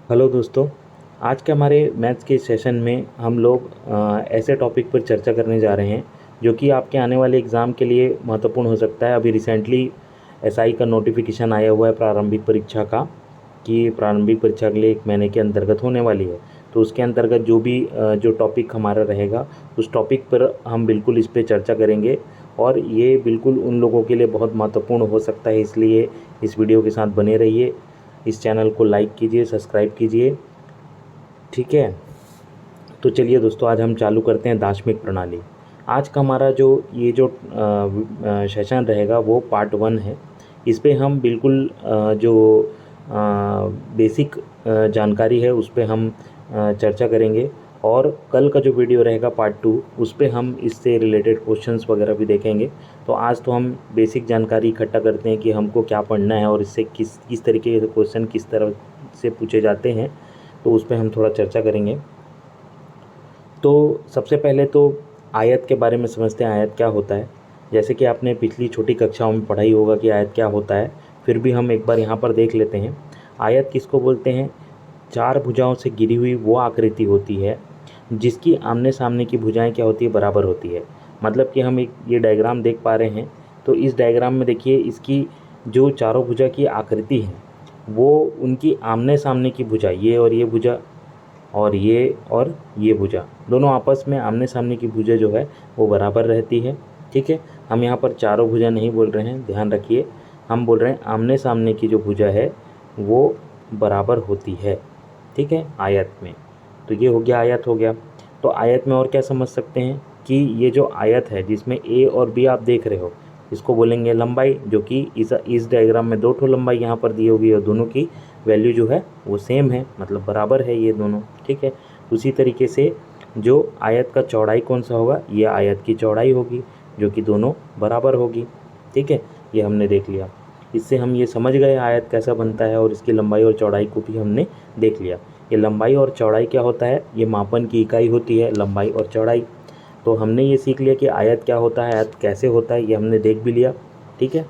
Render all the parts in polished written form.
Hello दोस्तों। आज के हमारे मैथ्स के सेशन में हम लोग ऐसे टॉपिक पर चर्चा करने जा रहे हैं जो कि आपके आने वाले एग्ज़ाम के लिए महत्वपूर्ण हो सकता है। अभी रिसेंटली एसआई का नोटिफिकेशन आया हुआ है प्रारंभिक परीक्षा का, कि प्रारंभिक परीक्षा अगले 1 महीने के अंतर्गत होने वाली है। तो उसके अंतर्गत जो भी जो टॉपिक हमारा रहेगा उस टॉपिक पर हम बिल्कुल इस पर चर्चा करेंगे, और ये बिल्कुल उन लोगों के लिए बहुत महत्वपूर्ण हो सकता है। इसलिए इस वीडियो के साथ बने रहिए, इस चैनल को लाइक कीजिए, सब्सक्राइब कीजिए, ठीक है। तो चलिए दोस्तों, आज हम चालू करते हैं दार्शनिक प्रणाली। आज का हमारा जो सेशन रहेगा वो पार्ट 1 है। इस पे हम बिल्कुल जो बेसिक जानकारी है उस पे हम चर्चा करेंगे, और कल का जो वीडियो रहेगा पार्ट 2 उस पे हम इससे रिलेटेड क्वेश्चंस वगैरह भी देखेंगे। तो आज तो हम बेसिक जानकारी इकट्ठा करते हैं कि हमको क्या पढ़ना है और इससे किस तरीके के क्वेश्चन किस तरह से पूछे जाते हैं, तो उस पर हम थोड़ा चर्चा करेंगे। तो सबसे पहले तो आयत के बारे में समझते हैं, आयत क्या होता है। जैसे कि आपने पिछली छोटी कक्षाओं में पढ़ाई होगा कि आयत क्या होता है, फिर भी हम एक बार यहाँ पर देख लेते हैं। आयत किसको बोलते हैं? 4 भुजाओं से घिरी हुई वो आकृति होती है जिसकी आमने सामने की भुजाएं क्या होती है? बराबर होती है। मतलब कि हम एक ये डायग्राम देख पा रहे हैं, तो इस डायग्राम में देखिए इसकी जो चारों भुजा की आकृति है वो उनकी आमने सामने की भुजा, ये और ये भुजा और ये भुजा, दोनों आपस में आमने सामने की भुजा जो है वो बराबर रहती है। ठीक है, हम यहाँ पर चारों भुजा नहीं बोल रहे हैं, ध्यान रखिए। हम बोल रहे हैं आमने सामने की जो भुजा है वो बराबर होती है, ठीक है, आयत में। तो ये हो गया, आयत हो गया। तो आयत में और क्या समझ सकते हैं कि ये जो आयत है जिसमें ए और बी आप देख रहे हो, इसको बोलेंगे लंबाई, जो कि इस डायग्राम में 2 लंबाई यहाँ पर दी होगी और दोनों की वैल्यू जो है वो सेम है, मतलब बराबर है ये दोनों, ठीक है। उसी तरीके से जो आयत का चौड़ाई कौन सा होगा? ये आयत की चौड़ाई होगी जो कि दोनों बराबर होगी, ठीक है। ये हमने देख लिया। इससे हम ये समझ गए आयत कैसा बनता है, और इसकी लंबाई और चौड़ाई को भी हमने देख लिया। ये लंबाई और चौड़ाई क्या होता है? ये मापन की इकाई होती है, लंबाई और चौड़ाई। तो हमने ये सीख लिया कि आयत क्या होता है, आयत कैसे होता है, ये हमने देख भी लिया, ठीक है।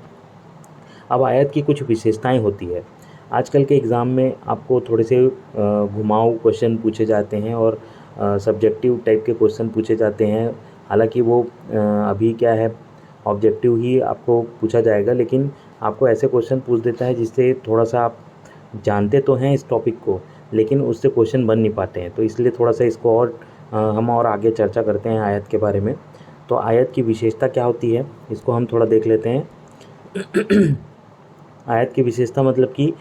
अब आयत की कुछ विशेषताएं होती है। आजकल के एग्ज़ाम में आपको थोड़े से घुमाऊ क्वेश्चन पूछे जाते हैं और सब्जेक्टिव टाइप के क्वेश्चन पूछे जाते हैं। हालांकि वो अभी क्या है, ऑब्जेक्टिव ही आपको पूछा जाएगा, लेकिन आपको ऐसे क्वेश्चन पूछ देता है जिससे थोड़ा सा आप जानते तो हैं इस टॉपिक को, लेकिन उससे क्वेश्चन बन नहीं पाते हैं। तो इसलिए थोड़ा सा इसको और हम और आगे चर्चा करते हैं आयत के बारे में। तो आयत की विशेषता क्या होती है, इसको हम थोड़ा देख लेते हैं। आयत की विशेषता मतलब कि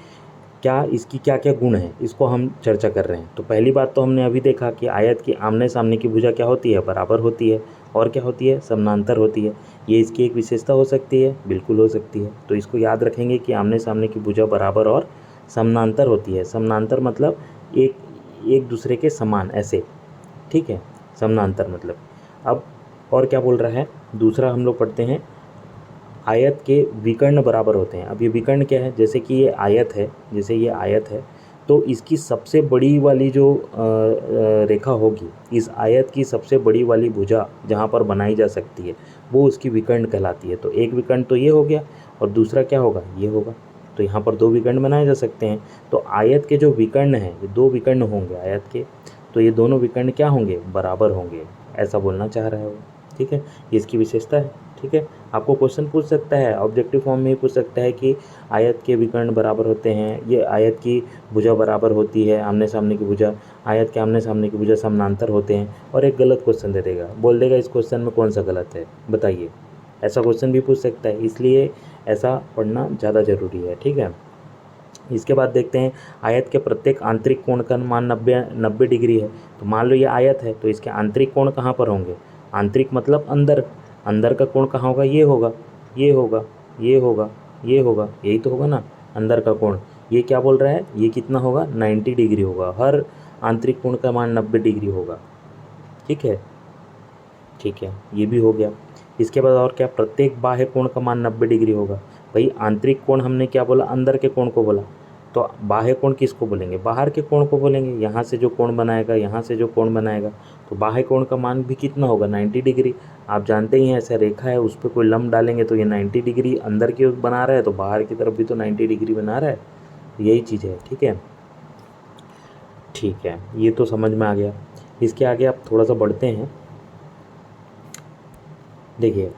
क्या, इसकी क्या क्या गुण है, इसको हम चर्चा कर रहे हैं। तो पहली बात तो हमने अभी देखा कि आयत की आमने सामने की भुजा क्या होती है? बराबर होती है। और क्या होती है? समानांतर होती है। ये इसकी एक विशेषता हो सकती है, बिल्कुल हो सकती है। तो इसको याद रखेंगे कि आमने सामने की भुजा बराबर और समानांतर होती है। समानांतर मतलब एक एक दूसरे के समान, ऐसे, ठीक है, समानांतर मतलब। अब और क्या बोल रहा है? दूसरा हम लोग पढ़ते हैं, आयत के विकर्ण बराबर होते हैं। अब ये विकर्ण क्या है? जैसे कि ये आयत है, जैसे ये आयत है, तो इसकी सबसे बड़ी वाली जो रेखा होगी, इस आयत की सबसे बड़ी वाली भुजा जहाँ पर बनाई जा सकती है वो उसकी विकर्ण कहलाती है। तो एक विकर्ण तो ये हो गया, और दूसरा क्या होगा? ये होगा। तो यहाँ पर 2 विकर्ण बनाए जा सकते हैं। तो आयत के जो विकर्ण हैं, ये 2 विकर्ण होंगे आयत के, तो ये दोनों विकर्ण क्या होंगे? बराबर होंगे, ऐसा बोलना चाह रहा है वो, ठीक है। ये इसकी विशेषता है, ठीक है। आपको क्वेश्चन पूछ सकता है, ऑब्जेक्टिव फॉर्म में ही पूछ सकता है कि आयत के विकर्ण बराबर होते हैं, ये आयत की भुजा बराबर होती है, आमने सामने की भुजा, आयत के आमने सामने की भुजा समानांतर होते हैं, और एक गलत क्वेश्चन दे देगा, बोल देगा इस क्वेश्चन में कौन सा गलत है, बताइए। ऐसा क्वेश्चन भी पूछ सकता है, इसलिए ऐसा पढ़ना ज़्यादा ज़रूरी है, ठीक है। इसके बाद देखते हैं, आयत के प्रत्येक आंतरिक कोण का मान 90 डिग्री है। तो मान लो ये आयत है, तो इसके आंतरिक कोण कहाँ पर होंगे? आंतरिक मतलब अंदर, अंदर का कोण कहाँ होगा? ये होगा, ये होगा, ये होगा, ये होगा, यही तो होगा ना अंदर का कोण। ये क्या बोल रहा है? ये कितना होगा? 90 डिग्री होगा। हर आंतरिक कोण का मान 90 डिग्री होगा, ठीक है, ठीक है, ये भी हो गया। इसके बाद और क्या? प्रत्येक बाह्य कोण का मान 90 डिग्री होगा। भाई आंतरिक कोण हमने क्या बोला? अंदर के कोण को बोला। तो बाह्य कोण किसको बोलेंगे? बाहर के कोण को बोलेंगे। यहाँ से जो कोण बनाएगा, यहाँ से जो कोण बनाएगा, तो बाह्य कोण का मान भी कितना होगा? 90 डिग्री। आप जानते ही हैं, ऐसा रेखा है, उस पर कोई लंब डालेंगे तो ये 90 डिग्री अंदर की ओर बना रहा है, तो बाहर की तरफ भी तो 90 डिग्री बना रहा है। यही चीज़ है, ठीक है। ठीक है, ये तो समझ में आ गया। इसके आगे आप थोड़ा सा बढ़ते हैं। देखिए,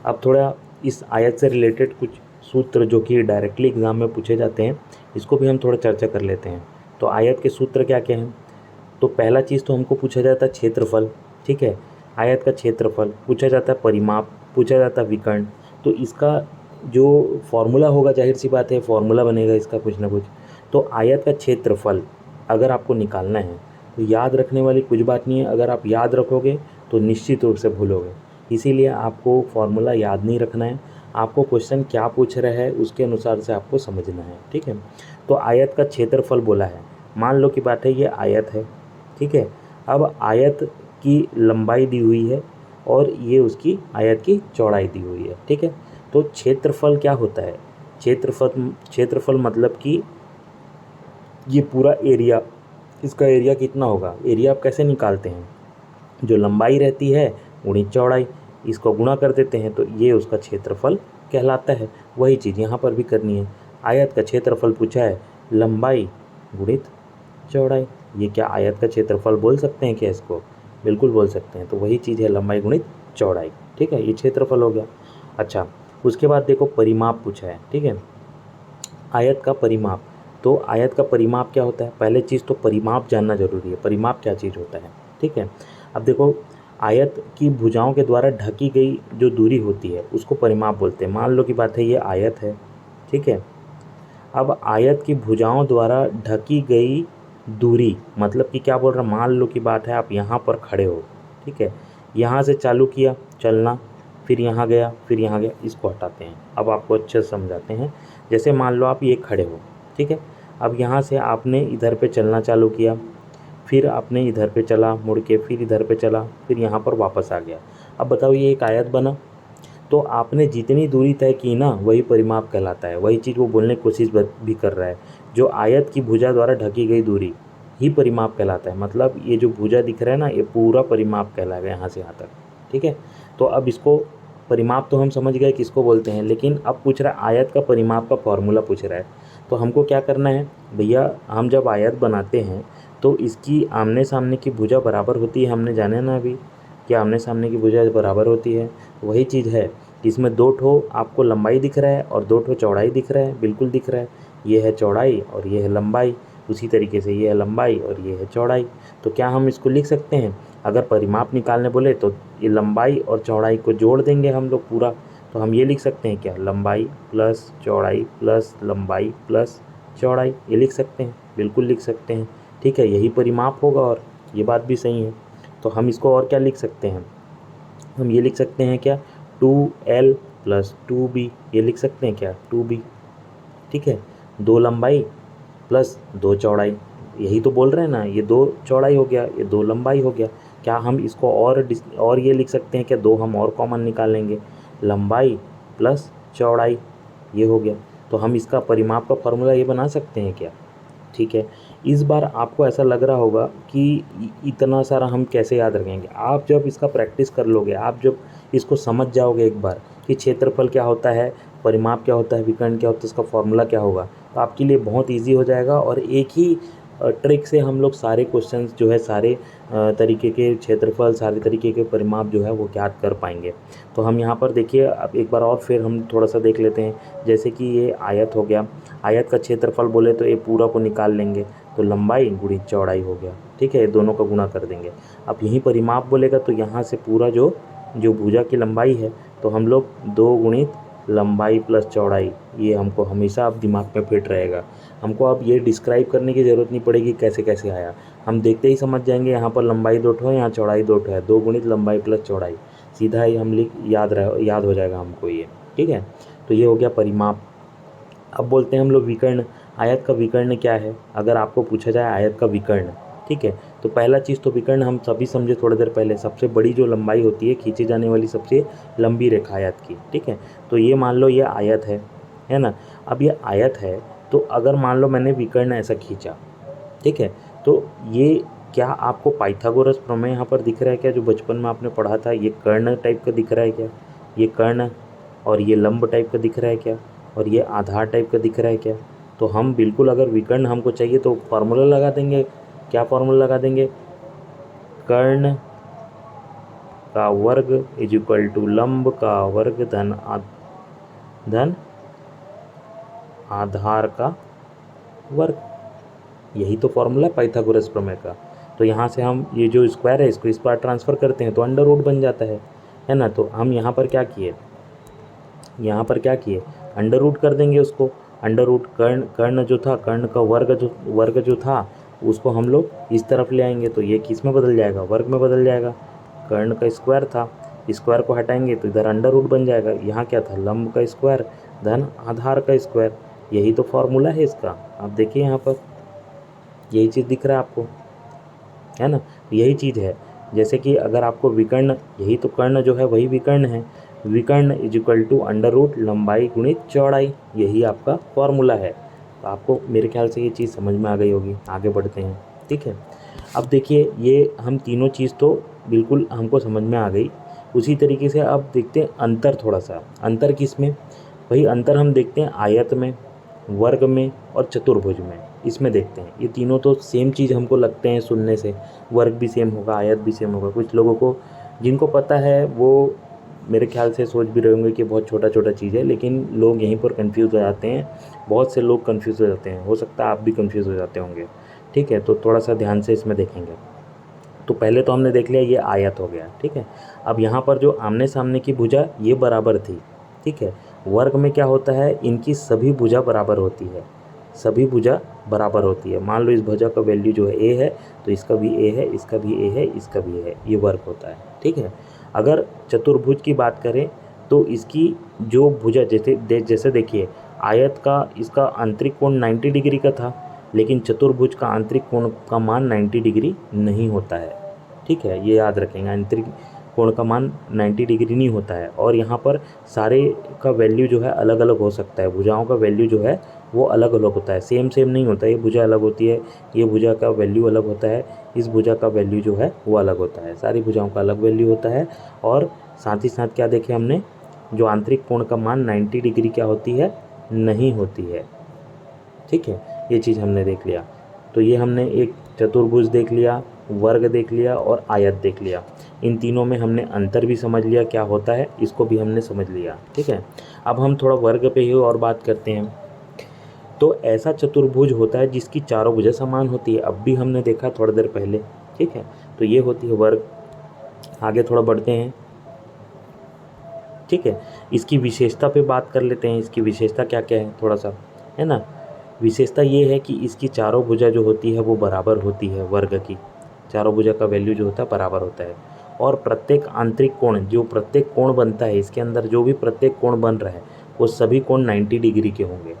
अब थोड़ा इस आयत से रिलेटेड कुछ सूत्र जो कि डायरेक्टली एग्ज़ाम में पूछे जाते हैं, इसको भी हम थोड़ा चर्चा कर लेते हैं। तो आयत के सूत्र क्या क्या हैं? तो पहला चीज़ तो हमको पूछा जाता है क्षेत्रफल, ठीक है। आयत का क्षेत्रफल पूछा जाता है, परिमाप पूछा जाता है, विकर्ण। तो इसका जो फॉर्मूला होगा, जाहिर सी बात है फॉर्मूला बनेगा इसका कुछ ना कुछ। तो आयत का क्षेत्रफल अगर आपको निकालना है तो याद रखने वाली कुछ बात नहीं है। अगर आप याद रखोगे तो निश्चित रूप से भूलोगे, इसीलिए आपको फॉर्मूला याद नहीं रखना है। आपको क्वेश्चन क्या पूछ रहा है उसके अनुसार से आपको समझना है, ठीक है। तो आयत का क्षेत्रफल बोला है, मान लो कि बात है ये आयत है, ठीक है। अब आयत की लंबाई दी हुई है और ये उसकी आयत की चौड़ाई दी हुई है, ठीक है। तो क्षेत्रफल क्या होता है? क्षेत्रफल मतलब कि ये पूरा एरिया, इसका एरिया कितना होगा। एरिया आप कैसे निकालते हैं? जो लंबाई रहती है गुणित चौड़ाई, इसको गुणा कर देते हैं तो ये उसका क्षेत्रफल कहलाता है। वही चीज़ यहाँ पर भी करनी है। आयत का क्षेत्रफल पूछा है, लंबाई गुणित चौड़ाई। ये क्या आयत का क्षेत्रफल बोल सकते हैं क्या इसको? बिल्कुल बोल सकते हैं। तो वही चीज़ है लंबाई गुणित चौड़ाई, ठीक है। ये क्षेत्रफल हो गया। अच्छा, उसके बाद देखो परिमाप पूछा है, ठीक है। आयत का परिमाप, तो आयत का परिमाप क्या होता है? पहले चीज़ तो परिमाप जानना जरूरी है, परिमाप क्या चीज़ होता है, ठीक है। अब देखो, आयत की भुजाओं के द्वारा ढकी गई जो दूरी होती है उसको परिमाप बोलते हैं। मान लो कि बात है ये आयत है, ठीक है। अब आयत की भुजाओं द्वारा ढकी गई दूरी मतलब कि क्या बोल रहा, मान लो की बात है आप यहाँ पर खड़े हो, ठीक है। यहाँ से चालू किया चलना, फिर यहाँ गया, फिर यहाँ गया, इसको हटाते हैं। अब आपको अच्छे से समझाते हैं। जैसे मान लो आप ये खड़े हो, ठीक है। अब यहाँ से आपने इधर पे चलना चालू किया, फिर आपने इधर पे चला मुड़ के, फिर इधर पे चला, फिर यहाँ पर वापस आ गया। अब बताओ ये एक आयत बना। तो आपने जितनी दूरी तय की ना वही परिमाप कहलाता है। वही चीज़ वो बोलने की कोशिश भी कर रहा है, जो आयत की भुजा द्वारा ढकी गई दूरी ही परिमाप कहलाता है। मतलब ये जो भुजा दिख रहा है ना, ये पूरा परिमाप कहलाएगा यहाँ से यहाँ तक, ठीक है। तो अब इसको परिमाप तो हम समझ गए किसको बोलते हैं, लेकिन अब पूछ रहा है आयत का परिमाप का फॉर्मूला पूछ रहा है। तो हमको क्या करना है भैया, हम जब आयत बनाते हैं तो इसकी आमने सामने की भुजा बराबर होती है। हमने जाने ना अभी कि आमने सामने की भुजा बराबर होती है। वही चीज़ है, इसमें दो ठो आपको लंबाई दिख रहा है और दो ठो चौड़ाई दिख रहा है, बिल्कुल दिख रहा है। ये है चौड़ाई और ये है लंबाई, उसी तरीके से ये है लंबाई और ये है चौड़ाई। तो क्या हम इसको लिख सकते हैं? अगर परिमाप निकालने बोले तो ये लंबाई और चौड़ाई को जोड़ देंगे हम लोग पूरा। तो हम ये लिख सकते हैं क्या, लंबाई प्लस चौड़ाई प्लस लंबाई प्लस चौड़ाई, ये लिख सकते हैं, बिल्कुल लिख सकते हैं, ठीक है। यही परिमाप होगा और ये बात भी सही है। तो हम इसको और क्या लिख सकते हैं? हम ये लिख सकते हैं क्या, 2L प्लस 2B, ये लिख सकते हैं क्या, 2B, ठीक है। दो लंबाई प्लस दो चौड़ाई, यही तो बोल रहे हैं ना, ये दो चौड़ाई हो गया, ये दो लंबाई हो गया। क्या हम इसको और ये लिख सकते हैं क्या, दो हम और कॉमन निकालेंगे, लंबाई प्लस चौड़ाई, ये हो गया। तो हम इसका परिमाप का फॉर्मूला ये बना सकते हैं क्या, ठीक है। इस बार आपको ऐसा लग रहा होगा कि इतना सारा हम कैसे याद रखेंगे। आप जब इसका प्रैक्टिस कर लोगे, आप जब इसको समझ जाओगे एक बार कि क्षेत्रफल क्या होता है, परिमाप क्या होता है, विकर्ण क्या होता है, इसका फॉर्मूला क्या होगा, तो आपके लिए बहुत ईजी हो जाएगा। और एक ही ट्रिक से हम लोग सारे क्वेश्चंस जो है, सारे तरीके के क्षेत्रफल, सारे तरीके के परिमाप जो है वो ज्ञात कर पाएंगे। तो हम यहाँ पर देखिए, अब एक बार और फिर हम थोड़ा सा देख लेते हैं। जैसे कि ये आयत हो गया, आयत का क्षेत्रफल बोले तो ये पूरा को निकाल लेंगे, तो लंबाई गुणित चौड़ाई हो गया, ठीक है। दोनों का गुणा कर देंगे। अब यहीं परिमाप बोलेगा तो यहाँ से पूरा जो जो भुजा की लंबाई है, तो हम लोग 2 गुणित लंबाई प्लस चौड़ाई, ये हमको हमेशा अब दिमाग में फिट रहेगा। हमको अब ये डिस्क्राइब करने की ज़रूरत नहीं पड़ेगी कैसे कैसे आया, हम देखते ही समझ जाएंगे। यहाँ पर लंबाई 2 ठो है, यहाँ चौड़ाई 2 ठो है, 2 गुणित लंबाई प्लस चौड़ाई, सीधा ही हम याद हो जाएगा हमको ये, ठीक है। तो ये हो गया परिमाप। अब बोलते हैं हम लोग विकर्ण। आयत का विकर्ण क्या है? अगर आपको पूछा जाए आयत का विकर्ण, ठीक है, तो पहला चीज़ तो विकर्ण हम सभी समझे थोड़ी देर पहले, सबसे बड़ी जो लंबाई होती है, खींची जाने वाली सबसे लंबी रेखा आयत की, ठीक है। तो ये मान लो ये आयत है ना। अब ये आयत है, तो अगर मान लो मैंने विकर्ण ऐसा खींचा, ठीक है, तो ये क्या आपको पाइथागोरस प्रमेय यहाँ पर दिख रहा है क्या, जो बचपन में आपने पढ़ा था? ये कर्ण टाइप का दिख रहा है क्या, ये कर्ण, और ये लंब टाइप का दिख रहा है क्या, और ये आधार टाइप का दिख रहा है क्या? तो हम बिल्कुल, अगर विकर्ण हमको चाहिए तो फार्मूला लगा देंगे, क्या फॉर्मूला लगा देंगे, कर्ण का वर्ग इज इक्वल टू लंब का वर्ग धन आधार का वर्ग। यही तो फॉर्मूला पाइथागोरस प्रमेय का। तो यहाँ से हम ये जो स्क्वायर है इसको इस पार ट्रांसफ़र करते हैं तो अंडर रूट बन जाता है ना। तो हम यहाँ पर क्या किए, अंडर रूट कर देंगे उसको। अंडर रूट कर्ण जो था, कर्ण का वर्ग जो था उसको हम लोग इस तरफ ले आएंगे तो ये किस में बदल जाएगा, वर्ग में बदल जाएगा। कर्ण का स्क्वायर था, स्क्वायर को हटाएंगे तो इधर अंडर रूट बन जाएगा। यहाँ क्या था, लंब का स्क्वायर धन आधार का स्क्वायर। यही तो फॉर्मूला है इसका। आप देखिए यहाँ पर यही चीज़ दिख रहा है आपको, है ना। यही चीज़ है, जैसे कि अगर आपको विकर्ण, यही तो कर्ण जो है वही विकर्ण है। विकर्ण is equal to under root लंबाई गुणित चौड़ाई, यही आपका फॉर्मूला है। तो आपको मेरे ख्याल से ये चीज़ समझ में आ गई होगी। आगे बढ़ते हैं, ठीक है। अब देखिए ये हम तीनों चीज़ तो बिल्कुल हमको समझ में आ गई। उसी तरीके से अब देखते हैं अंतर, थोड़ा सा अंतर किस में, वही अंतर हम देखते हैं आयत में, वर्ग में और चतुर्भुज में, इसमें देखते हैं। ये तीनों तो सेम चीज़ हमको लगते हैं सुनने से, वर्ग भी सेम होगा, आयत भी सेम होगा। कुछ लोगों को जिनको पता है वो मेरे ख्याल से सोच भी रहे होंगे कि बहुत छोटा छोटा चीज़ है, लेकिन लोग यहीं पर कंफ्यूज हो जाते हैं। बहुत से लोग कंफ्यूज हो जाते हैं, हो सकता है आप भी कंफ्यूज हो जाते होंगे, ठीक है। तो थोड़ा सा ध्यान से इसमें देखेंगे। तो पहले तो हमने देख लिया ये आयत हो गया, ठीक है। अब यहाँ पर जो आमने सामने की भुजा ये बराबर थी, ठीक है। वर्ग में क्या होता है, इनकी सभी भुजा बराबर होती है, सभी भुजा बराबर होती है। मान लो इस भुजा का वैल्यू जो है ए है तो इसका भी ए है, इसका भी ए है, इसका भी ए है, ये वर्ग होता है, ठीक है। अगर चतुर्भुज की बात करें तो इसकी जो भुजा जैसे देखिए आयत का इसका आंतरिक कोण 90 डिग्री का था, लेकिन चतुर्भुज का आंतरिक कोण का मान 90 डिग्री नहीं होता है, ठीक है। ये याद रखेंगे, आंतरिक कोण का मान 90 डिग्री नहीं होता है। और यहाँ पर सारे का वैल्यू जो है अलग अलग हो सकता है, भुजाओं का वैल्यू जो है वो अलग अलग होता है, सेम नहीं होता है। ये भुजा अलग होती है, ये भुजा का वैल्यू अलग होता है, इस भुजा का वैल्यू जो है वो अलग होता है, सारी भुजाओं का अलग वैल्यू होता है। और साथ ही साथ क्या देखे हमने, जो आंतरिक कोण का मान 90 डिग्री क्या होती है, नहीं होती है, ठीक है। ये चीज़ हमने देख लिया। तो ये हमने एक चतुर्भुज देख लिया, वर्ग देख लिया और आयत देख लिया। इन तीनों में हमने अंतर भी समझ लिया क्या होता है, इसको भी हमने समझ लिया, ठीक है। अब हम थोड़ा वर्ग पे ही और बात करते हैं। तो ऐसा चतुर्भुज होता है जिसकी चारों भुजा समान होती है, अब भी हमने देखा थोड़ी देर पहले, ठीक है। तो ये होती है वर्ग। आगे थोड़ा बढ़ते हैं, ठीक है। इसकी विशेषता पे बात कर लेते हैं। इसकी विशेषता क्या क्या है थोड़ा सा, है ना। विशेषता ये है कि इसकी चारों भुजा जो होती है वो बराबर होती है, वर्ग की चारों भुजा का वैल्यू जो होता है बराबर होता है। और प्रत्येक आंतरिक कोण, जो प्रत्येक कोण बनता है इसके अंदर, जो भी प्रत्येक कोण बन रहा है वो सभी कोण 90 डिग्री के होंगे।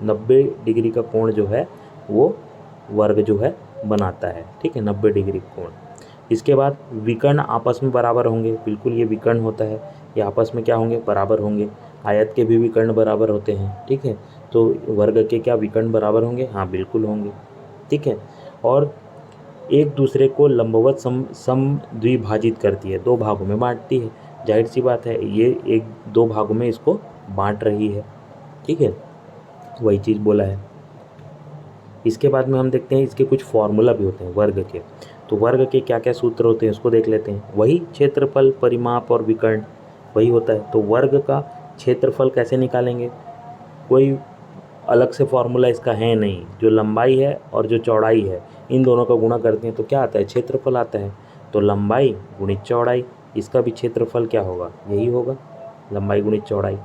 90 डिग्री का कोण जो है वो वर्ग जो है बनाता है, ठीक है, 90 डिग्री कोण। इसके बाद विकर्ण आपस में बराबर होंगे, बिल्कुल ये विकर्ण होता है, ये आपस में क्या होंगे, बराबर होंगे। आयत के भी विकर्ण बराबर होते हैं, ठीक है। तो वर्ग के क्या विकर्ण बराबर होंगे, हाँ बिल्कुल होंगे, ठीक है। और एक दूसरे को लंबवत द्विभाजित करती है, दो भागों में बांटती है। जाहिर सी बात है ये एक दो भागों में इसको बांट रही है, ठीक है, वही चीज़ बोला है। इसके बाद में हम देखते हैं इसके कुछ फॉर्मूला भी होते हैं वर्ग के। तो वर्ग के क्या क्या सूत्र होते हैं उसको देख लेते हैं। वही क्षेत्रफल, परिमाप और विकर्ण वही होता है। तो वर्ग का क्षेत्रफल कैसे निकालेंगे, कोई अलग से फॉर्मूला इसका है नहीं। जो लंबाई है और जो चौड़ाई है इन दोनों का गुणा करते हैं तो क्या आता है, क्षेत्रफल आता है। तो लंबाई गुणित चौड़ाई, इसका भी क्षेत्रफल क्या होगा, यही होगा, लंबाई गुणित चौड़ाई,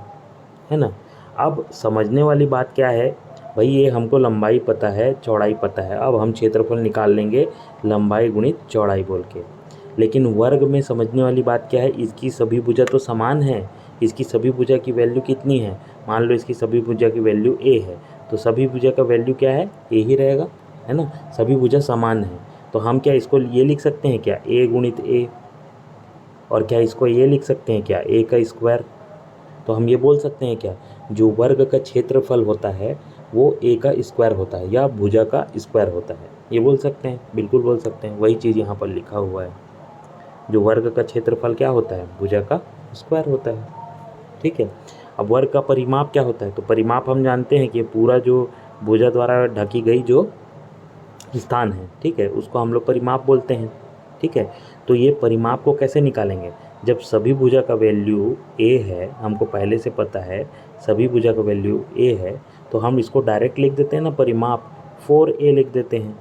है ना। अब समझने वाली बात क्या है भाई, ये हमको लंबाई पता है, चौड़ाई पता है, अब हम क्षेत्रफल निकाल लेंगे लंबाई गुणित चौड़ाई बोल के। लेकिन वर्ग में समझने वाली बात क्या है, इसकी सभी भुजा तो समान है। इसकी सभी भुजा की वैल्यू कितनी है, मान लो इसकी सभी भुजा की वैल्यू ए है, तो सभी भुजा का वैल्यू क्या है, ए ही रहेगा, है ना। सभी भुजा समान है, तो हम क्या इसको ये लिख सकते हैं क्या, ए गुणित ए, और क्या इसको ये लिख सकते हैं क्या, ए का स्क्वायर। तो हम ये बोल सकते हैं क्या, जो वर्ग का क्षेत्रफल होता है वो ए का स्क्वायर होता है या भुजा का स्क्वायर होता है, ये बोल सकते हैं, बिल्कुल बोल सकते हैं। वही चीज़ यहाँ पर लिखा हुआ है, जो वर्ग का क्षेत्रफल क्या होता है, भुजा का स्क्वायर होता है, ठीक है। अब वर्ग का परिमाप क्या होता है, तो परिमाप हम जानते हैं कि पूरा जो भुजा द्वारा ढकी गई जो स्थान है, ठीक है, उसको हम लोग परिमाप बोलते हैं, ठीक है। तो ये परिमाप को कैसे निकालेंगे, जब सभी भुजा का वैल्यू a है, हमको पहले से पता है सभी भुजा का वैल्यू a है, तो हम इसको डायरेक्ट लिख देते हैं ना, परिमाप 4a लिख देते हैं।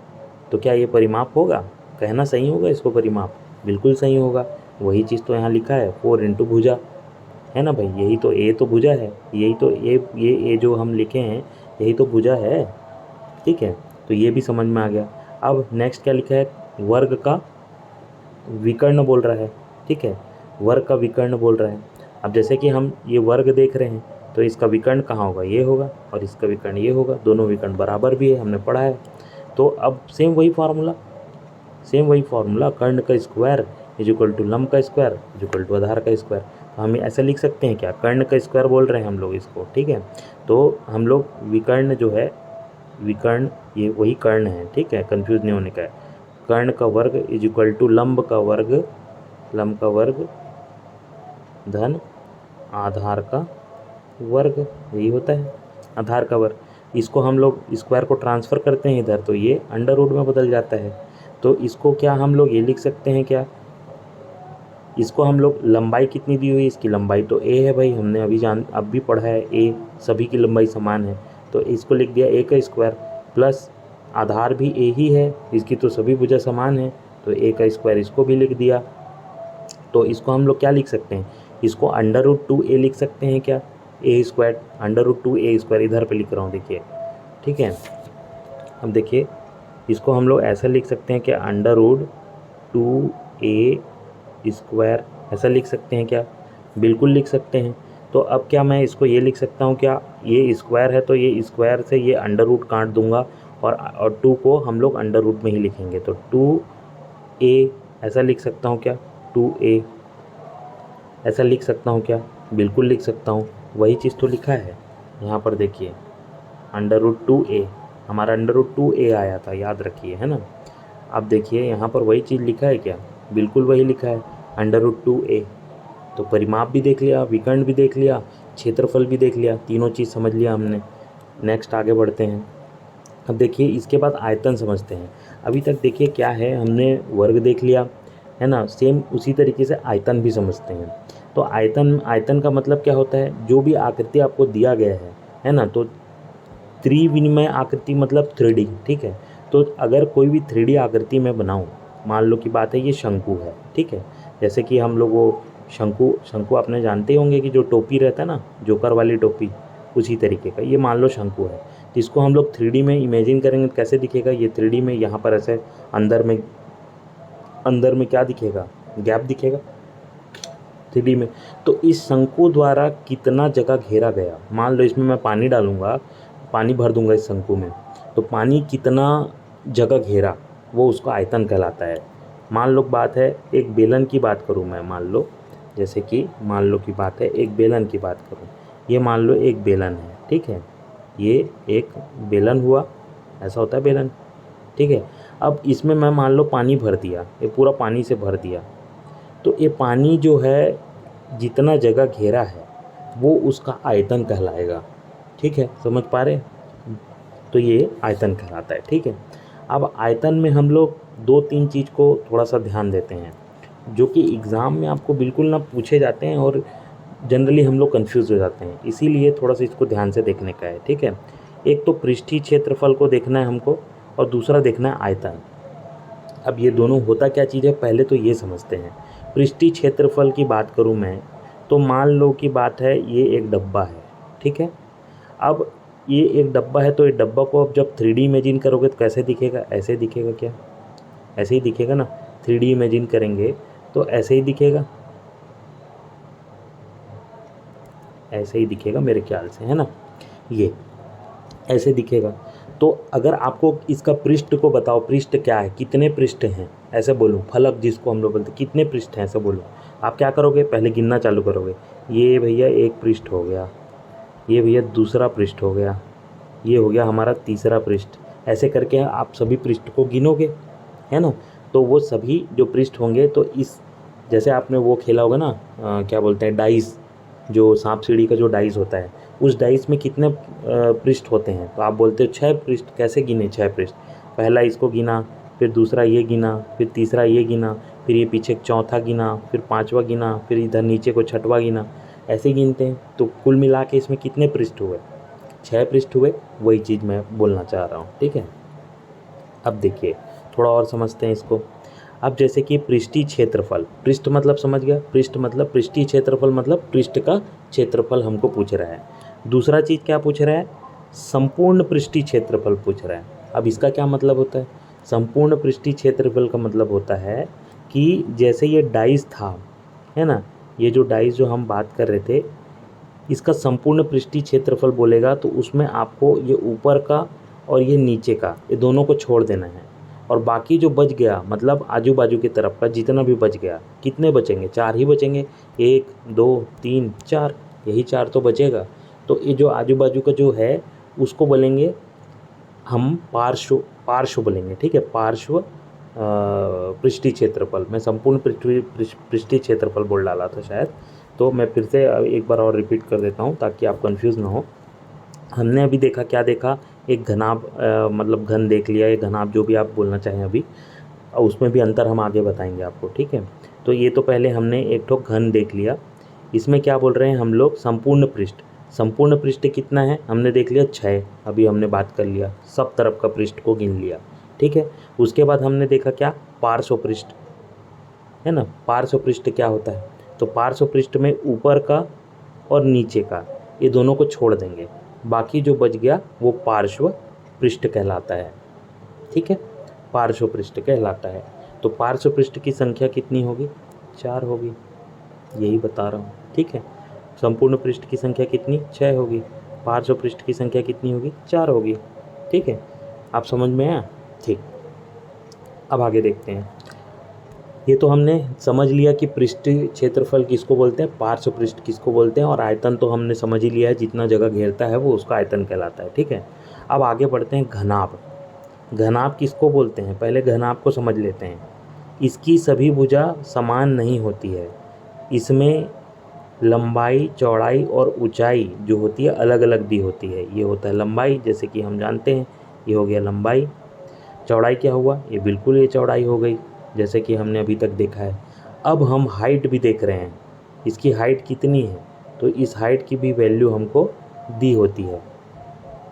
तो क्या ये परिमाप होगा, कहना सही होगा इसको परिमाप, बिल्कुल सही होगा। वही चीज़ तो यहाँ लिखा है 4 इंटू भुजा, है ना भाई, यही तो a तो भुजा है, यही तो ये a जो हम लिखे हैं यही तो भुजा है, ठीक है। तो ये भी समझ में आ गया। अब नेक्स्ट क्या लिखा है, वर्ग का विकर्ण बोल रहा है, ठीक है, वर्ग का विकर्ण बोल रहा है। अब जैसे कि हम ये वर्ग देख रहे हैं तो इसका विकर्ण कहाँ होगा, ये होगा, और इसका विकर्ण ये होगा, दोनों विकर्ण बराबर भी है, हमने पढ़ा है। तो अब सेम वही फार्मूला, कर्ण का स्क्वायर इज इक्वल टू लंब का स्क्वायर इज इक्वल टू आधार का स्क्वायर। तो हम ऐसा लिख सकते हैं क्या, कर्ण का स्क्वायर बोल रहे हैं हम लोग इसको, ठीक है। तो हम लोग विकर्ण जो है, विकर्ण ये वही कर्ण है, ठीक है, कंफ्यूज नहीं होने का है। कर्ण का वर्ग इज इक्वल टू लंब का वर्ग धन आधार का वर्ग, यही होता है, आधार का वर्ग। इसको हम लोग स्क्वायर को ट्रांसफ़र करते हैं इधर, तो ये अंडर रूट में बदल जाता है। तो इसको क्या हम लोग ये लिख सकते हैं क्या, इसको हम लोग लंबाई कितनी दी हुई है, इसकी लंबाई तो a है भाई, हमने अब भी पढ़ा है a, सभी की लंबाई समान है, तो इसको लिख दिया a का स्क्वायर, प्लस आधार भी a ही है, इसकी तो सभी भुजा समान है, तो a का स्क्वायर इसको भी लिख दिया। तो इसको हम लोग क्या लिख सकते हैं, इसको अंडर रूट 2a लिख सकते हैं क्या, a square, under root 2a square इधर पे लिख रहा हूँ, देखिए, ठीक है। अब देखिए इसको हम लोग ऐसा लिख सकते हैं कि अंडर रूट 2a स्क्वायर, ऐसा लिख सकते हैं क्या, बिल्कुल लिख सकते हैं। तो अब क्या मैं इसको ये लिख सकता हूँ क्या, ये स्क्वायर है तो ये स्क्वायर से ये अंडर रूट काट दूंगा, और 2 को हम लोग अंडर रूट में ही लिखेंगे, तो 2a ऐसा लिख सकता हूँ क्या, 2a ऐसा लिख सकता हूँ क्या, बिल्कुल लिख सकता हूँ, वही चीज़ तो लिखा है यहाँ पर, देखिए अंडर रूट 2a, हमारा अंडर रूट 2a आया था, याद रखिए, है ना। अब देखिए यहाँ पर वही चीज़ लिखा है क्या, बिल्कुल वही लिखा है, अंडर रूट 2a। तो परिमाप भी देख लिया, विकर्ण भी देख लिया, क्षेत्रफल भी देख लिया, तीनों चीज़ समझ लिया हमने। नेक्स्ट आगे बढ़ते हैं। अब देखिए इसके बाद आयतन समझते हैं। अभी तक देखिए क्या है, हमने वर्ग देख लिया, है ना, सेम उसी तरीके से आयतन भी समझते हैं। तो आयतन का मतलब क्या होता है, जो भी आकृति आपको दिया गया है ना, तो त्रिविमीय आकृति मतलब 3D, ठीक है। तो अगर कोई भी 3D आकृति में बनाऊँ, मान लो की बात है ये शंकु है, ठीक है, जैसे कि हम लोग वो शंकु आपने जानते होंगे कि जो टोपी रहता है ना, जोकर वाली टोपी, उसी तरीके का ये मान लो शंकु है। तो इसको हम लोग 3D में इमेजिन करेंगे तो कैसे दिखेगा, ये 3D में यहाँ पर ऐसे अंदर में क्या दिखेगा, गैप दिखेगा 3D में। तो इस शंकु द्वारा कितना जगह घेरा गया, मान लो इसमें मैं पानी डालूंगा, पानी भर दूंगा इस शंकु में, तो पानी कितना जगह घेरा, वो उसका आयतन कहलाता है। मान लो बात है एक बेलन की बात करूँ मैं, मान लो जैसे कि मान लो की बात है एक बेलन की बात करूँ, ये मान लो एक बेलन है, ठीक है, ये एक बेलन हुआ, ऐसा होता है बेलन, ठीक है। अब इसमें मैं मान लो पानी भर दिया, ये पूरा पानी से भर दिया, तो ये पानी जो है जितना जगह घेरा है वो उसका आयतन कहलाएगा, ठीक है, समझ पा रहे हैं। तो ये आयतन कहलाता है, ठीक है। अब आयतन में हम लोग 2-3 चीज़ को थोड़ा सा ध्यान देते हैं, जो कि एग्ज़ाम में आपको बिल्कुल ना पूछे जाते हैं और जनरली हम लोग कंफ्यूज हो जाते हैं, इसीलिए थोड़ा सा इसको ध्यान से देखने का है, ठीक है। एक तो पृष्ठीय क्षेत्रफल को देखना है हमको, और दूसरा देखना है आयतन। अब ये दोनों होता क्या चीज़ है, पहले तो ये समझते हैं। पृष्ठीय क्षेत्रफल की बात करूँ मैं, तो मान लो की बात है ये एक डब्बा है, ठीक है। अब ये एक डब्बा है, तो ये डब्बा को अब जब 3D इमेजिन करोगे तो कैसे दिखेगा, ऐसे दिखेगा क्या, ऐसे ही दिखेगा ना, 3D इमेजिन करेंगे तो ऐसे ही दिखेगा, ऐसे ही दिखेगा मेरे ख्याल से, है ना, ये ऐसे दिखेगा। तो अगर आपको इसका पृष्ठ को बताओ, पृष्ठ क्या है, कितने पृष्ठ हैं, ऐसे बोलूँ, फलक जिसको हम लोग बोलते हैं, कितने पृष्ठ हैं ऐसे बोलूँ, आप क्या करोगे, पहले गिनना चालू करोगे, ये भैया एक पृष्ठ हो गया, ये भैया दूसरा पृष्ठ हो गया, ये हो गया हमारा तीसरा पृष्ठ, ऐसे करके आप सभी पृष्ठ को गिनोगे, है ना। तो वो सभी जो पृष्ठ होंगे, तो इस जैसे आपने वो खेला होगा ना, क्या बोलते हैं, डाइस, जो सांप सीढ़ी का जो डाइस होता है, उस डाइस में कितने पृष्ठ होते हैं, तो आप बोलते हो 6 पृष्ठ, कैसे गिने 6 पृष्ठ, पहला इसको गिना, फिर दूसरा ये गिना, फिर तीसरा ये गिना, फिर ये पीछे चौथा गिना, फिर पांचवा गिना, फिर इधर नीचे को छठवा गिना, ऐसे गिनते हैं। तो कुल मिला के इसमें कितने पृष्ठ हुए? 6 पृष्ठ हुए। वही चीज़ मैं बोलना चाह रहा हूँ, ठीक है। अब देखिए थोड़ा और समझते हैं इसको। अब जैसे कि पृष्ठीय क्षेत्रफल, पृष्ठ मतलब समझ गया, पृष्ठ मतलब पृष्ठीय क्षेत्रफल मतलब पृष्ठ का क्षेत्रफल हमको पूछ रहा है। दूसरा चीज़ क्या पूछ रहा है? संपूर्ण पृष्ठीय क्षेत्रफल पूछ रहा है। अब इसका क्या मतलब होता है? संपूर्ण पृष्ठीय क्षेत्रफल का मतलब होता है कि जैसे ये डाइस था, है ना, ये जो डाइस जो हम बात कर रहे थे, इसका संपूर्ण पृष्ठीय क्षेत्रफल बोलेगा तो उसमें आपको ये ऊपर का और ये नीचे का, ये दोनों को छोड़ देना है। और बाकी जो बच गया मतलब आजू बाजू की तरफ का जितना भी बच गया, कितने बचेंगे? 4 ही बचेंगे। 1 2 3 4, यही 4 तो बचेगा। तो ये जो आजू बाजू का जो है उसको बोलेंगे हम पार्श्व बोलेंगे, ठीक है। पार्श्व पृष्ठीय क्षेत्रफल, मैं संपूर्ण पृष्ठीय क्षेत्रफल बोल डाला था शायद, तो मैं फिर से एक बार और रिपीट कर देता हूँ ताकि आप कंफ्यूज ना हो। हमने अभी देखा, क्या देखा? एक घनाभ मतलब घन देख लिया, एक घनाभ जो भी आप बोलना चाहें अभी, और उसमें भी अंतर हम आगे बताएंगे आपको, ठीक है। तो ये तो पहले हमने एक ठो घन देख लिया। इसमें क्या बोल रहे हैं हम लोग? संपूर्ण पृष्ठ। संपूर्ण पृष्ठ कितना है हमने देख लिया, 6। अभी हमने बात कर लिया, सब तरफ का पृष्ठ को गिन लिया, ठीक है। उसके बाद हमने देखा क्या? पार्श्व पृष्ठ, है ना। पार्श्व पृष्ठ क्या होता है? तो पार्श्व पृष्ठ में ऊपर का और नीचे का ये दोनों को छोड़ देंगे, बाकी जो बच गया वो पार्श्व पृष्ठ कहलाता है, ठीक है। पार्श्व पृष्ठ कहलाता है। तो पार्श्व पृष्ठ की संख्या कितनी होगी? 4 होगी, यही बता रहा हूँ, ठीक है। संपूर्ण पृष्ठ की संख्या कितनी? 6 होगी। पार्श्व पृष्ठ की संख्या कितनी होगी? 4 होगी, ठीक है। आप समझ में आया? ठीक। अब आगे देखते हैं। ये तो हमने समझ लिया कि पृष्ठीय क्षेत्रफल किसको बोलते हैं, पार्श्व पृष्ठ किसको बोलते हैं, और आयतन तो हमने समझ ही लिया है, जितना जगह घेरता है वो उसका आयतन कहलाता है, ठीक है। अब आगे बढ़ते हैं। घनाभ। घनाभ किसको बोलते हैं? पहले घनाभ को समझ लेते हैं। इसकी सभी भुजा समान नहीं होती है, इसमें लंबाई, चौड़ाई और ऊंचाई जो होती है अलग अलग दी होती है। ये होता है लंबाई, जैसे कि हम जानते हैं, ये हो गया लंबाई। चौड़ाई क्या हुआ? ये बिल्कुल ये चौड़ाई हो गई, जैसे कि हमने अभी तक देखा है। अब हम हाइट भी देख रहे हैं, इसकी हाइट कितनी है, तो इस हाइट की भी वैल्यू हमको दी होती है,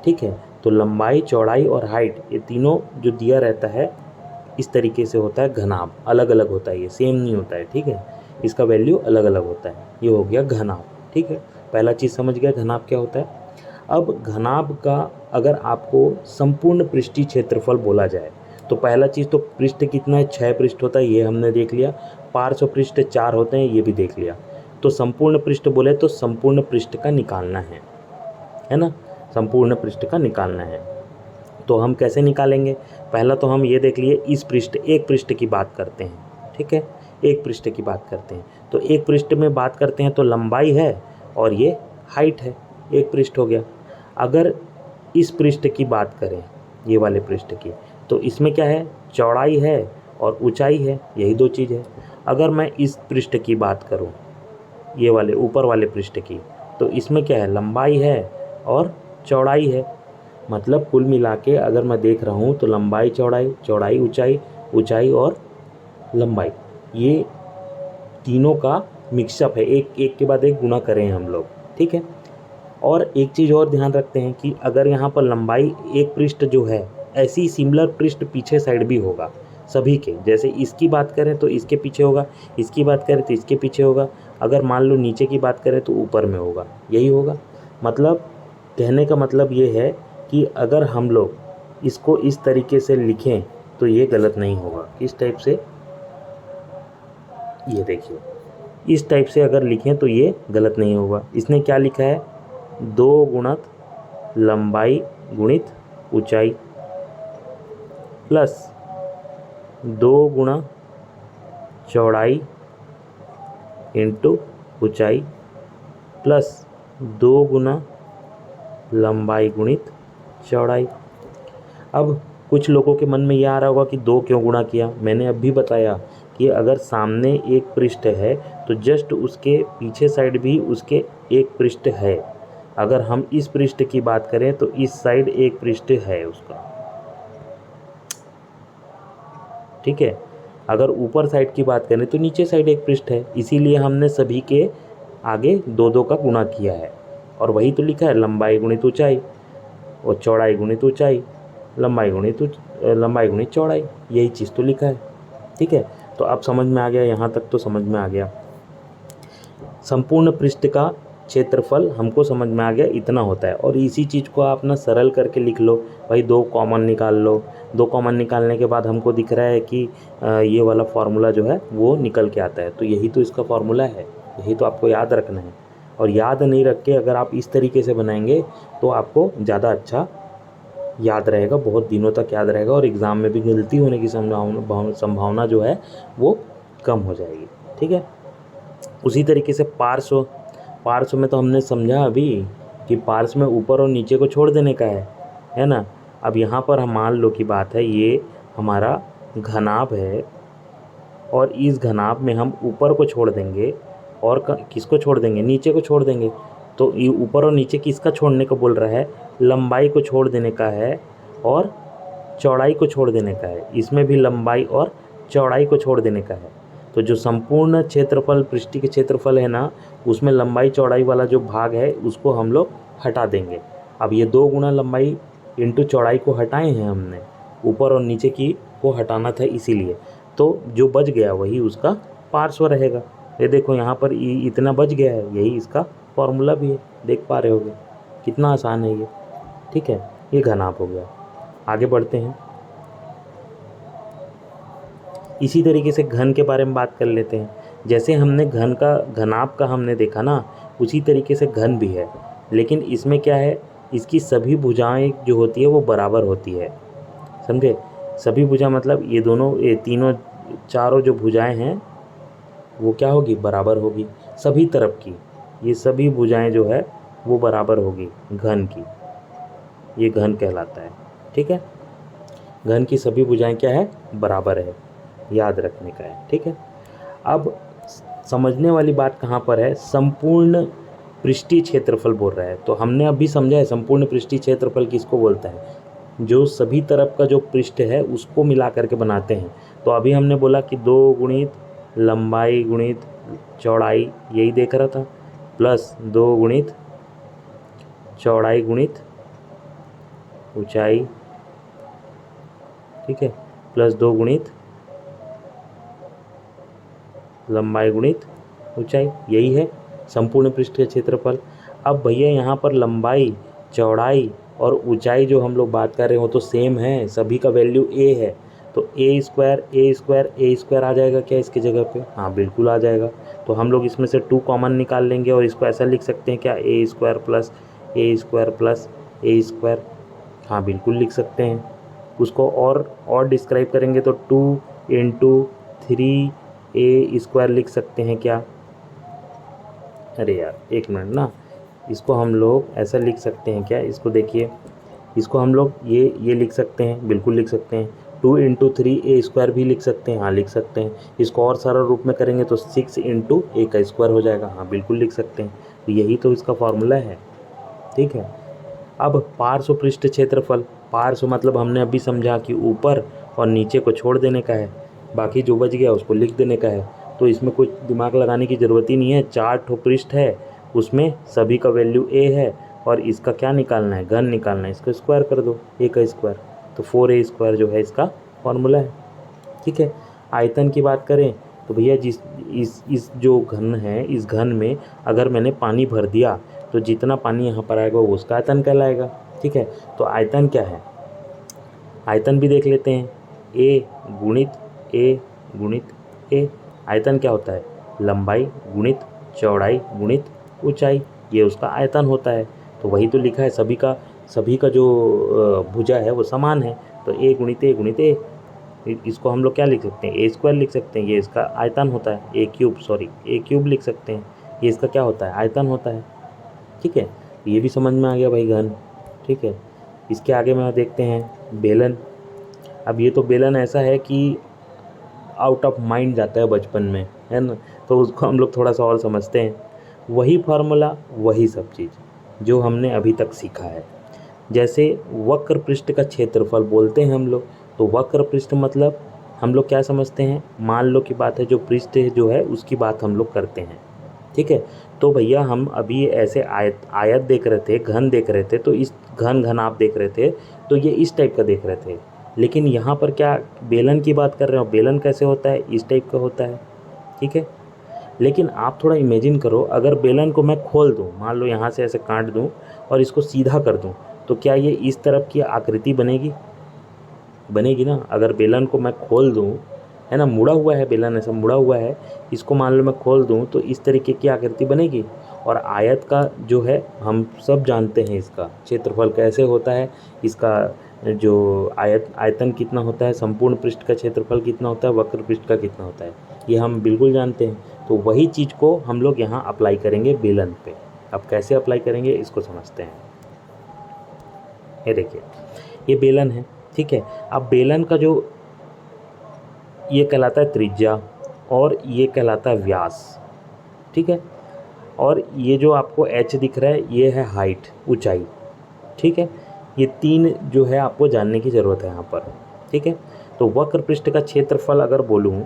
ठीक है। तो लंबाई, चौड़ाई और हाइट ये तीनों जो दिया रहता है इस तरीके से होता है घनाभ। अलग अलग होता है, ये सेम नहीं होता है, ठीक है। इसका वैल्यू अलग अलग होता है। ये हो गया घनाभ, ठीक है। पहला चीज़ समझ गया घनाभ क्या होता है। अब घनाभ का अगर आपको संपूर्ण पृष्ठीय क्षेत्रफल बोला जाए तो पहला चीज़ तो पृष्ठ कितना है? 6 पृष्ठ होता है, ये हमने देख लिया। पार्श्व पृष्ठ 4 होते हैं, ये भी देख लिया। तो संपूर्ण पृष्ठ बोले तो संपूर्ण पृष्ठ का निकालना है ना। संपूर्ण पृष्ठ का निकालना है, तो हम कैसे निकालेंगे? पहला तो हम ये देख लिए, इस पृष्ठ, एक पृष्ठ की बात करते हैं, ठीक है। एक पृष्ठ की बात करते हैं, तो एक पृष्ठ में बात करते हैं तो लंबाई है और ये हाइट है, एक पृष्ठ हो गया। अगर इस पृष्ठ की बात करें, ये वाले पृष्ठ की, तो इसमें क्या है? चौड़ाई है और ऊंचाई है, यही दो चीज़ है। अगर मैं इस पृष्ठ की बात करूं, ये वाले ऊपर वाले पृष्ठ की, तो इसमें क्या है? लंबाई है और चौड़ाई है। मतलब कुल मिला के अगर मैं देख रहा हूँ तो लंबाई, चौड़ाई, चौड़ाई, ऊंचाई, ऊंचाई और लंबाई, ये तीनों का मिक्सअप है। एक एक के बाद एक गुना करें हम लोग, ठीक है। और एक चीज़ और ध्यान रखते हैं कि अगर यहाँ पर लंबाई, एक पृष्ठ जो है, ऐसी ही सिमिलर पृष्ठ पीछे साइड भी होगा सभी के। जैसे इसकी बात करें तो इसके पीछे होगा, इसकी बात करें तो इसके पीछे होगा, अगर मान लो नीचे की बात करें तो ऊपर में होगा, यही होगा। मतलब कहने का मतलब ये है कि अगर हम लोग इसको इस तरीके से लिखें तो ये गलत नहीं होगा। इस टाइप से, ये देखिए, इस टाइप से अगर लिखें तो ये गलत नहीं होगा। इसने क्या लिखा है? 2 गुणित लंबाई गुणित ऊंचाई प्लस 2 गुणा चौड़ाई इंटू ऊंचाई प्लस 2 गुना लंबाई गुणित चौड़ाई। अब कुछ लोगों के मन में यह आ रहा होगा कि 2 क्यों गुणा किया। मैंने अभी बताया कि अगर सामने एक पृष्ठ है तो जस्ट उसके पीछे साइड भी उसके एक पृष्ठ है। अगर हम इस पृष्ठ की बात करें तो इस साइड एक पृष्ठ है उसका, ठीक है। अगर ऊपर साइड की बात करें तो नीचे साइड एक पृष्ठ है, इसीलिए हमने सभी के आगे 2-2 का गुणा किया है। और वही तो लिखा है, लंबाई गुणित ऊंचाई और चौड़ाई गुणित ऊंचाई, लंबाई गुणित चौड़ाई, यही चीज़ तो लिखा है। ठीक है, तो अब समझ में आ गया, यहाँ तक तो समझ में आ गया। संपूर्ण पृष्ठ का क्षेत्रफल हमको समझ में आ गया, इतना होता है। और इसी चीज़ को आप ना सरल करके लिख लो भाई, 2 कॉमन निकाल लो। 2 कॉमन निकालने के बाद हमको दिख रहा है कि ये वाला फार्मूला जो है वो निकल के आता है, तो यही तो इसका फार्मूला है, यही तो आपको याद रखना है। और याद नहीं रख के अगर आप इस तरीके से बनाएंगे तो आपको ज़्यादा अच्छा याद रहेगा, बहुत दिनों तक याद रहेगा, और एग्ज़ाम में भी गलती होने की संभावना जो है वो कम हो जाएगी। ठीक है, उसी तरीके से पार्श्व में तो हमने समझा अभी कि पार्श्व में ऊपर और नीचे को छोड़ देने का है ना। अब यहाँ पर हम मान लो की बात है, ये हमारा घनाभ है और इस घनाभ में हम ऊपर को छोड़ देंगे और किसको छोड़ देंगे, नीचे को छोड़ देंगे। तो ये ऊपर और नीचे किसका छोड़ने को बोल रहा है, लंबाई को छोड़ देने का है और चौड़ाई को छोड़ देने का है। इसमें भी लंबाई और चौड़ाई को छोड़ देने का है। तो जो संपूर्ण क्षेत्रफल, पृष्ठ के क्षेत्रफल है ना, उसमें लंबाई चौड़ाई वाला जो भाग है उसको हम लोग हटा देंगे। अब ये 2 गुना लंबाई इंटू चौड़ाई को हटाए हैं हमने, ऊपर और नीचे की को हटाना था इसीलिए। तो जो बच गया वही उसका पार्श्व रहेगा। ये देखो यहाँ पर इतना बच गया है, यही इसका फॉर्मूला भी है, देख पा रहे होगे कितना आसान है ये। ठीक है, ये घनाभ हो गया। आगे बढ़ते हैं, इसी तरीके से घन के बारे में बात कर लेते हैं। जैसे हमने घनाभ का हमने देखा ना, उसी तरीके से घन भी है, लेकिन इसमें क्या है, इसकी सभी भुजाएं जो होती है वो बराबर होती है, समझे। सभी भुजा मतलब ये तीनों चारों जो भुजाएं हैं वो क्या होगी, बराबर होगी सभी तरफ की। ये सभी भुजाएं जो है वो बराबर होगी घन की, ये घन कहलाता है। ठीक है, घन की सभी भुजाएं क्या है, बराबर है, याद रखने का है। ठीक है, अब समझने वाली बात कहाँ पर है, संपूर्ण पृष्ठीय क्षेत्रफल बोल रहा है। तो हमने अभी समझा है संपूर्ण पृष्ठीय क्षेत्रफल किसको बोलता है, जो सभी तरफ का जो पृष्ठ है उसको मिला करके बनाते हैं। तो अभी हमने बोला कि 2 गुणित लंबाई गुणित चौड़ाई, यही देख रहा था, प्लस 2 गुणित चौड़ाई गुणित ऊंचाई, ठीक है, प्लस 2 गुणित लंबाई गुणित ऊंचाई, यही है संपूर्ण पृष्ठ का क्षेत्रफल। अब भैया यहाँ पर लंबाई चौड़ाई और ऊंचाई जो हम लोग बात कर रहे हो तो सेम है, सभी का वैल्यू a है। तो ए स्क्वायर आ जाएगा क्या इसकी जगह पे, हाँ बिल्कुल आ जाएगा। तो हम लोग इसमें से 2 कॉमन निकाल लेंगे और इसको ऐसा लिख सकते हैं क्या, ए स्क्वायर प्लस ए स्क्वायर, हाँ बिल्कुल लिख सकते हैं। उसको और डिस्क्राइब करेंगे तो 2 इंटू 3 ए स्क्वायर लिख सकते हैं क्या, अरे यार एक मिनट ना, इसको हम लोग ऐसा लिख सकते हैं क्या, इसको देखिए, इसको हम लोग ये लिख सकते हैं, बिल्कुल लिख सकते हैं। 2 इंटू 3 ए स्क्वायर भी लिख सकते हैं, हाँ लिख सकते हैं। इसको और सरल रूप में करेंगे तो 6 इंटू ए का स्क्वायर हो जाएगा, हाँ बिल्कुल लिख सकते हैं। तो यही तो इसका फॉर्मूला है। ठीक है, अब पार्श्व पृष्ठ क्षेत्रफल, पार्श्व मतलब हमने अभी समझा कि ऊपर और नीचे को छोड़ देने का है, बाकी जो बच गया उसको लिख देने का है। तो इसमें कुछ दिमाग लगाने की ज़रूरत ही नहीं है, 4 ठो पृष्ठ है, उसमें सभी का वैल्यू a है और इसका क्या निकालना है, घन निकालना है, इसको स्क्वायर कर दो, a का स्क्वायर, तो 4a स्क्वायर जो है इसका फॉर्मूला है। ठीक है, आयतन की बात करें तो भैया इस जो घन है, इस घन में अगर मैंने पानी भर दिया तो जितना पानी यहाँ पर आएगा वो उसका आयतन कहलाएगा। ठीक है, तो आयतन क्या है, आयतन भी देख लेते हैं, a गुणित a, आयतन क्या होता है, लंबाई गुणित चौड़ाई गुणित ऊंचाई, ये उसका आयतन होता है। तो वही तो लिखा है, सभी का जो भुजा है वो समान है, तो a गुणित a, इसको हम लोग क्या लिख सकते हैं, ए स्क्वायर लिख सकते हैं, ये इसका आयतन होता है, ए क्यूब लिख सकते हैं, ये इसका क्या होता है, आयतन होता है। ठीक है, ये भी समझ में आ गया भाई घन। ठीक है, इसके आगे में देखते हैं बेलन। अब ये तो बेलन ऐसा है कि आउट ऑफ माइंड जाता है बचपन में, है ना, तो उसको हम लोग थोड़ा सा और समझते हैं। वही फार्मूला वही सब चीज़ जो हमने अभी तक सीखा है। जैसे वक्र पृष्ठ का क्षेत्रफल बोलते हैं हम लोग, तो वक्र पृष्ठ मतलब हम लोग क्या समझते हैं, मान लो की बात है, जो पृष्ठ जो है उसकी बात हम लोग करते हैं, ठीक है। तो भैया हम अभी ऐसे आयत देख रहे थे, घन देख रहे थे, तो इस घन आप देख रहे थे, तो ये इस टाइप का देख रहे थे। लेकिन यहाँ पर क्या बेलन की बात कर रहे हो, बेलन कैसे होता है, इस टाइप का होता है, ठीक है। लेकिन आप थोड़ा इमेजिन करो, अगर बेलन को मैं खोल दूँ, मान लो यहाँ से ऐसे काट दूँ और इसको सीधा कर दूँ, तो क्या ये इस तरफ की आकृति बनेगी, बनेगी ना। अगर बेलन को मैं खोल दूँ, है ना, मुड़ा हुआ है बेलन, ऐसा मुड़ा हुआ है, इसको मान लो मैं खोल दूँ तो इस तरीके की आकृति बनेगी। और आयत का जो है हम सब जानते हैं, इसका क्षेत्रफल कैसे होता है, इसका जो आयतन कितना होता है, संपूर्ण पृष्ठ का क्षेत्रफल कितना होता है, वक्र पृष्ठ का कितना होता है, ये हम बिल्कुल जानते हैं। तो वही चीज़ को हम लोग यहाँ अप्लाई करेंगे बेलन पे। अब कैसे अप्लाई करेंगे इसको समझते हैं। ये देखिए, ये बेलन है, ठीक है। अब बेलन का जो ये कहलाता है त्रिज्या और ये कहलाता है व्यास, ठीक है। और ये जो आपको एच दिख रहा है ये है हाइट, ऊंचाई, ठीक है। ये तीन जो है आपको जानने की ज़रूरत है यहाँ पर, ठीक है। तो वक्र पृष्ठ का क्षेत्रफल अगर बोलूँ,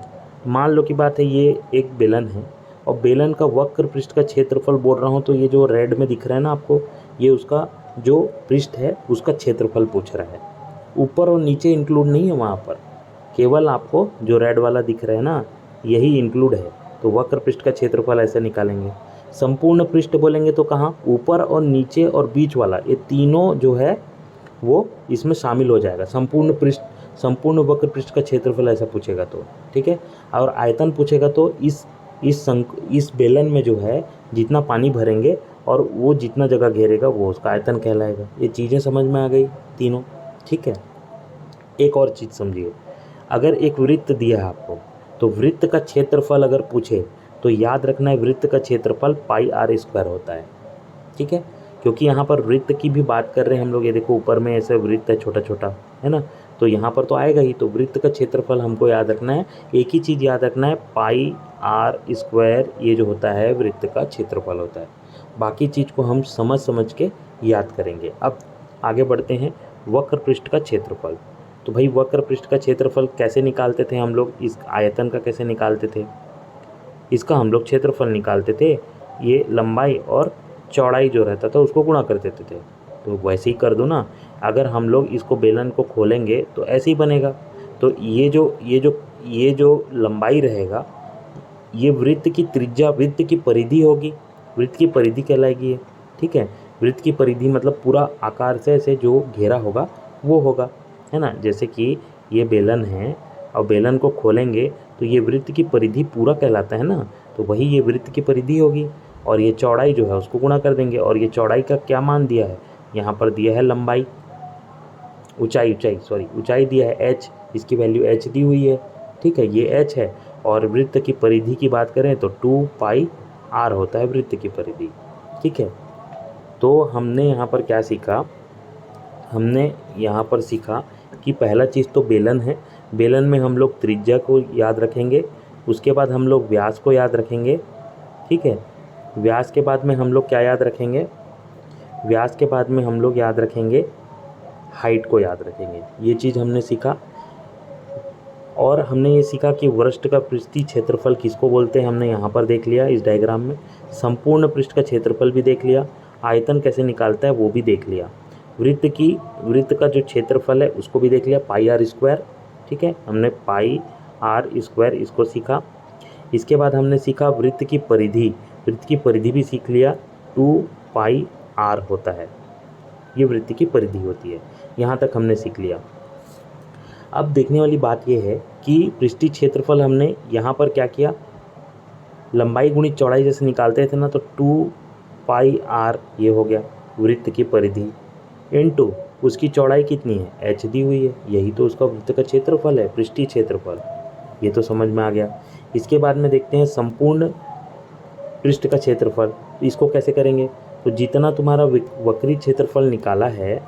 मान लो की बात है ये एक बेलन है और बेलन का वक्र पृष्ठ का क्षेत्रफल बोल रहा हूँ, तो ये जो रेड में दिख रहा है ना आपको, ये उसका जो पृष्ठ है उसका क्षेत्रफल पूछ रहा है। ऊपर और नीचे इंक्लूड नहीं है वहाँ पर, केवल आपको जो रेड वाला दिख रहा है ना यही इंक्लूड है। तो वक्र पृष्ठ का क्षेत्रफल ऐसे निकालेंगे। संपूर्ण पृष्ठ बोलेंगे तो कहाँ, ऊपर और नीचे और बीच वाला, ये तीनों जो है वो इसमें शामिल हो जाएगा। संपूर्ण पृष्ठ, संपूर्ण वक्र पृष्ठ का क्षेत्रफल ऐसा पूछेगा तो, ठीक है। और आयतन पूछेगा तो इस बेलन में जो है जितना पानी भरेंगे और वो जितना जगह घेरेगा वो उसका आयतन कहलाएगा। ये चीज़ें समझ में आ गई तीनों, ठीक है। एक और चीज़ समझिए, अगर एक वृत्त दिया है आपको, तो वृत्त का क्षेत्रफल अगर पूछे तो याद रखना है वृत्त का क्षेत्रफल पाई आर स्क्वायर होता है, ठीक है। क्योंकि यहाँ पर वृत्त की भी बात कर रहे हैं हम लोग। ये देखो ऊपर में ऐसे वृत्त है छोटा छोटा, है ना, तो यहाँ पर तो आएगा ही। तो वृत्त का क्षेत्रफल हमको याद रखना है, एक ही चीज़ याद रखना है, पाई आर स्क्वायर, ये जो होता है वृत्त का क्षेत्रफल होता है। बाकी चीज़ को हम समझ समझ के याद करेंगे। अब आगे बढ़ते हैं, वक्र पृष्ठ का क्षेत्रफल। तो भाई वक्र पृष्ठ का क्षेत्रफल कैसे निकालते थे हम लोग, इस आयतन का कैसे निकालते थे, इसका हम लोग क्षेत्रफल निकालते थे, ये लंबाई और चौड़ाई जो रहता था उसको गुणा कर देते थे। तो वैसे ही कर दो ना, अगर हम लोग इसको बेलन को खोलेंगे तो ऐसे ही बनेगा। तो ये जो लंबाई रहेगा, ये वृत्त की त्रिज्या, वृत्त की परिधि होगी, वृत्त की परिधि कहलाएगी ये, ठीक है। वृत्त की परिधि मतलब पूरा आकार से ऐसे जो घेरा होगा वो होगा, है ना। जैसे कि ये बेलन है और बेलन को खोलेंगे तो ये वृत्त की परिधि पूरा कहलाता है ना, तो वही ये वृत्त की परिधि होगी। और ये चौड़ाई जो है उसको गुणा कर देंगे। और ये चौड़ाई का क्या मान दिया है, यहाँ पर दिया है लंबाई, ऊंचाई दिया है h, इसकी वैल्यू h दी हुई है, ठीक है, ये h है। और वृत्त की परिधि की बात करें तो 2 पाई r होता है वृत्त की परिधि, ठीक है। तो हमने यहाँ पर क्या सीखा, हमने यहाँ पर सीखा कि पहला चीज़ तो बेलन है, बेलन में हम लोग त्रिज्या को याद रखेंगे, उसके बाद हम लोग व्यास को याद रखेंगे, ठीक है। व्यास के बाद में हम लोग क्या याद रखेंगे, व्यास के बाद में हम लोग याद रखेंगे हाइट को याद रखेंगे। ये चीज़ हमने सीखा। और हमने ये सीखा कि वृत्त का पृष्ठीय क्षेत्रफल किसको बोलते हैं, हमने यहाँ पर देख लिया इस डायग्राम में। संपूर्ण पृष्ठ का क्षेत्रफल भी देख लिया, आयतन कैसे निकालता है वो भी देख लिया, वृत्त का जो क्षेत्रफल है उसको भी देख लिया, पाई आर स्क्वायर, ठीक है। हमने पाई आर स्क्वायर इसको सीखा। इसके बाद हमने सीखा वृत्त की परिधि भी सीख लिया, 2 पाई आर होता है, ये वृत्त की परिधि होती है। यहाँ तक हमने सीख लिया। अब देखने वाली बात यह है कि पृष्ठीय क्षेत्रफल हमने यहाँ पर क्या किया, लंबाई गुणित चौड़ाई जैसे निकालते थे ना, तो 2 पाई आर ये हो गया वृत्त की परिधि, इनटू उसकी चौड़ाई कितनी है, h दी हुई है, यही तो उसका वृत्त का क्षेत्रफल है, पृष्ठीय क्षेत्रफल। ये तो समझ में आ गया। इसके बाद में देखते हैं संपूर्ण पृष्ठ का क्षेत्रफल। तो इसको कैसे करेंगे, तो जितना तुम्हारा वक्री क्षेत्रफल निकाला है,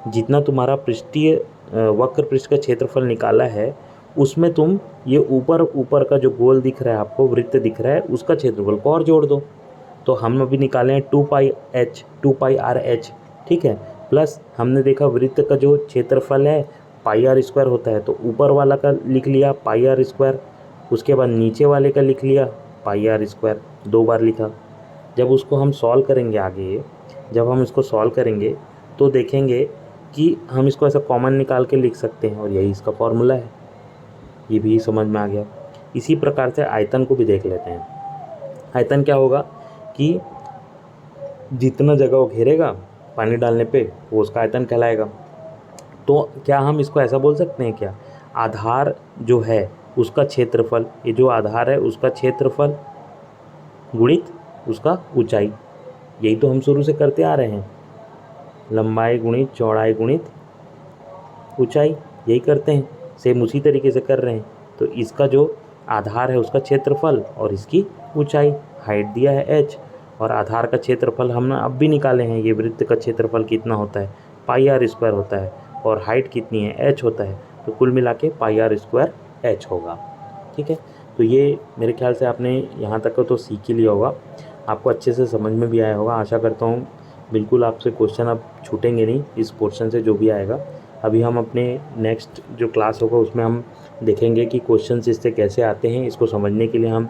जितना तुम्हारा पृष्ठीय वक्र पृष्ठ का क्षेत्रफल निकाला है, उसमें तुम ये ऊपर का जो गोल दिख रहा है आपको, वृत्त दिख रहा है, उसका क्षेत्रफल को और जोड़ दो। तो हम अभी निकाले हैं 2 पाई आर एच, ठीक है। प्लस हमने देखा वृत्त का जो क्षेत्रफल है पाई आर स्क्वायर होता है, तो ऊपर वाला का लिख लिया पाई आर स्क्वायर, उसके बाद नीचे वाले का लिख लिया पाई आर स्क्वायर, 2 बार लिखा। जब उसको हम सॉल्व करेंगे आगे, जब हम इसको सॉल्व करेंगे तो देखेंगे कि हम इसको ऐसा कॉमन निकाल के लिख सकते हैं, और यही इसका फॉर्मूला है। ये भी समझ में आ गया। इसी प्रकार से आयतन को भी देख लेते हैं। आयतन क्या होगा कि जितना जगह वो घेरेगा पानी डालने पे, वो उसका आयतन कहलाएगा। तो क्या हम इसको ऐसा बोल सकते हैं क्या, आधार जो है उसका क्षेत्रफल, ये जो आधार है उसका क्षेत्रफल गुणित उसका ऊंचाई, यही तो हम शुरू से करते आ रहे हैं, लंबाई गुणित चौड़ाई गुणित ऊंचाई, यही करते हैं, सेम उसी तरीके से कर रहे हैं। तो इसका जो आधार है उसका क्षेत्रफल और इसकी ऊंचाई, हाइट दिया है h, और आधार का क्षेत्रफल हमने अब भी निकाले हैं, ये वृत्त का क्षेत्रफल कितना होता है, पाई आर स्क्वायर होता है, और हाइट कितनी है, h होता है। तो कुल मिला के पाई आर स्क्वायर h होगा। ठीक है, तो ये मेरे ख्याल से आपने यहाँ तक तो सीख ही लिया होगा, आपको अच्छे से समझ में भी आया होगा। आशा करता हूँ बिल्कुल आपसे क्वेश्चन अब छूटेंगे नहीं इस पोर्शन से जो भी आएगा। अभी हम अपने नेक्स्ट जो क्लास होगा उसमें हम देखेंगे कि क्वेश्चंस इससे कैसे आते हैं। इसको समझने के लिए हम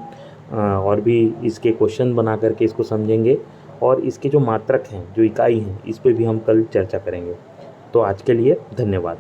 और भी इसके क्वेश्चन बना करके इसको समझेंगे, और इसके जो मात्रक हैं, जो इकाई हैं, इस पे भी हम कल चर्चा करेंगे। तो आज के लिए धन्यवाद।